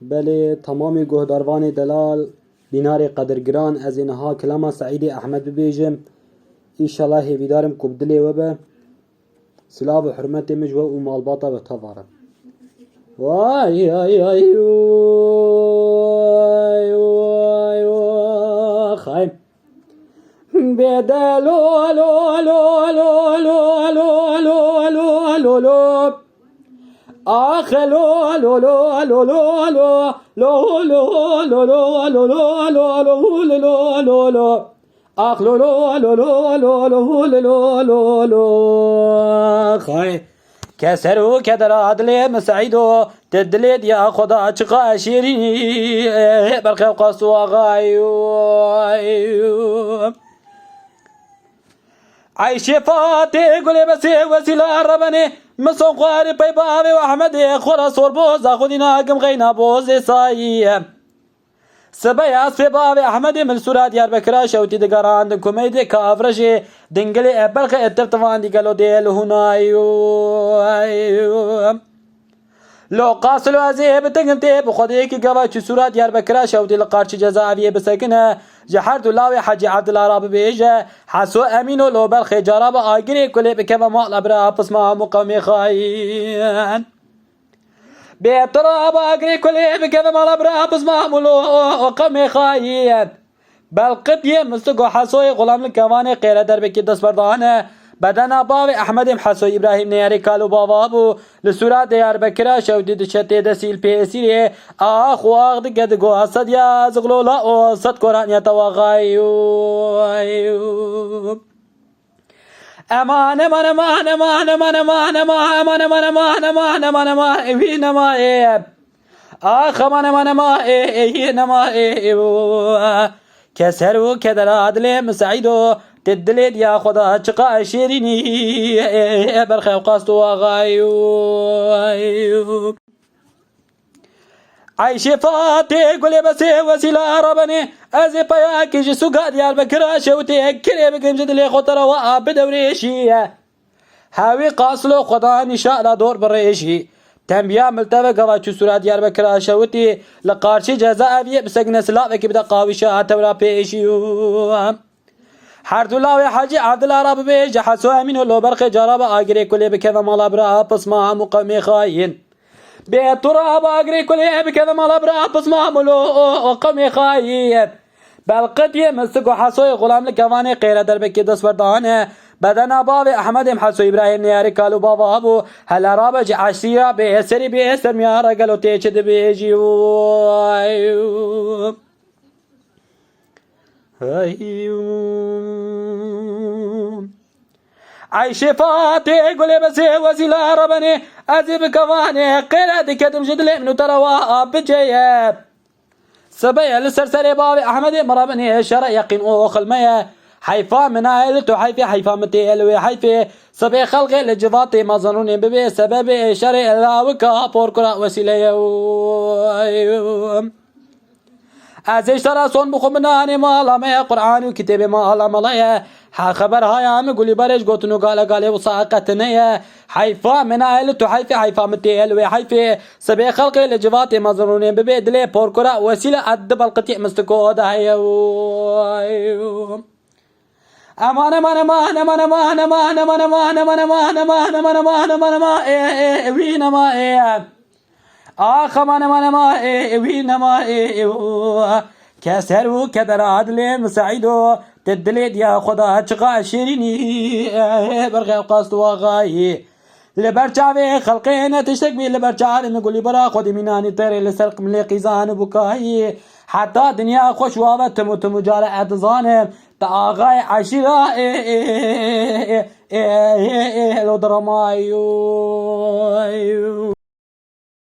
بله تمامی گهداروان دلال بینار قدرگران از اینها کلام سعید احمد ببیجم ایشالله هیویدارم کبدلی و به سلاو و حرمت مجوه و مالباطه و تفاره وای وای وای وای وای خایم بدلو لو لو لو لو لو لو لو لو لو آخ لو لو لو لو لو لو لو لو لو لو لو لو لو لو لو لو آخ لو لو لو لو لو لو لو لو لو خاي كسروا كدر عدل مسعيدو تدلد يا خدا چقا شيرين برخي قصوا غايو عيش فاتي قولي بس وسيلة ربني مسون قاري بيبابي وأحمد خورا صور بوز أخذنا قم غينا بوز سايي سبايا سبابي أحمد من سورة ديار بكرا شوتي دقاران دن كوميدي كافرشي دنقلي أبلغ اتفتفان دي قالوا ديل هنا لو قاصلوا أزيه بتنقمتي بخديكي قواتي سورة ديار بكرا شوتي لقارش جزائي بسكنه جحرد الله حجي عبد الله راب بيجه حسو امينو لو بلخ جراب اجري كل بكما مال ابرا بسمع مقامي خاين بيتراب اجري كل بكما مال ابرا بسمع مقامي خاين بل قد يمسكو حسو غلام الكواني قيل دربك دس بردانه بدنا باوي احمد حسو ابراهيم نياري قالوا بابو لسورة ديار بكرا شودي دشتي دسيل بيسيري اخ واخد قد قو اسد يا زغلو لا وسط قران يتوغايو امان امان امان امان امان امان امان امان امان امان امان امان امان فينا ما اخ امان امان امان هنا ما كسروا كدر عدل مسعيدو تدلد يا خدا چقا شيريني برخي وقاستو وغايو عيش فاتي قولي بس وسيلة ربني ازي بياكي جسو قاد يا البكرة شوتي كري بقيم جدلي خطرة واب بدوريشي هاوي قاصلو خدا نشاء لا دور بريشي تنبيا ملتبه قواتشو سورة ديار بكرة شوتي لقارشي جزاء بيه بسقنا سلاوك بدا قاوشا تورا بيشيو حرد الله حاجي عبد الله رب بيج حسو امين لو برخ جرب اجري كل بكذا مال ابرا بسمع مقامي خاين بتراب اجري كل بكذا مال ابرا بسمع مقامي خاين بل قد يمسكو حسو غلام الكواني قيل دربك دس بردانه بدنا بابي احمد حسو ابراهيم نياري قالوا بابا ابو هل رابج عشيره بيسري بيسر ميا رجلو تيچد بيجي عيش فاتي قولي بس وسيلة ربني أزيب كواني قيل كتم جدلي منو تروا بجيب سبيا لسرسري بابي أحمد مربني شرع يقين أوخل ميا حيفا من عائلته حيفا متيلوي حيفي سبي خلقي لجفاتي ما ظنوني ببي سببي شرع الله وكا بوركرا وسيلة ازش ترى صون بخمناني مالا ما قرآن وكتاب مالا ملايا ها خبر هاي عم قولي برش قوتنو قال وصاقتنيا حيفا من عائلته حيفا متيل وحيفي سبي خلقي لجواتي مظنونين ببيدلي بوركرا وسيلة أدب القطيع مستكو دايا امان امان امان امان امان امان امان امان امان امان امان امان امان امان امان وين ما آخ من ما وين ما كسروا كدر عدل مسعيدو تدلد يا خدا چقا شيريني برغي قاست وغاي لبرچاوي خلقين تشتك بي لبرچار نقولي برا خدي مناني تري لسرق من قيزان بكاي حتى دنيا خوش وابت متمجال اتظانم تاغاي عشيرة لو درمايو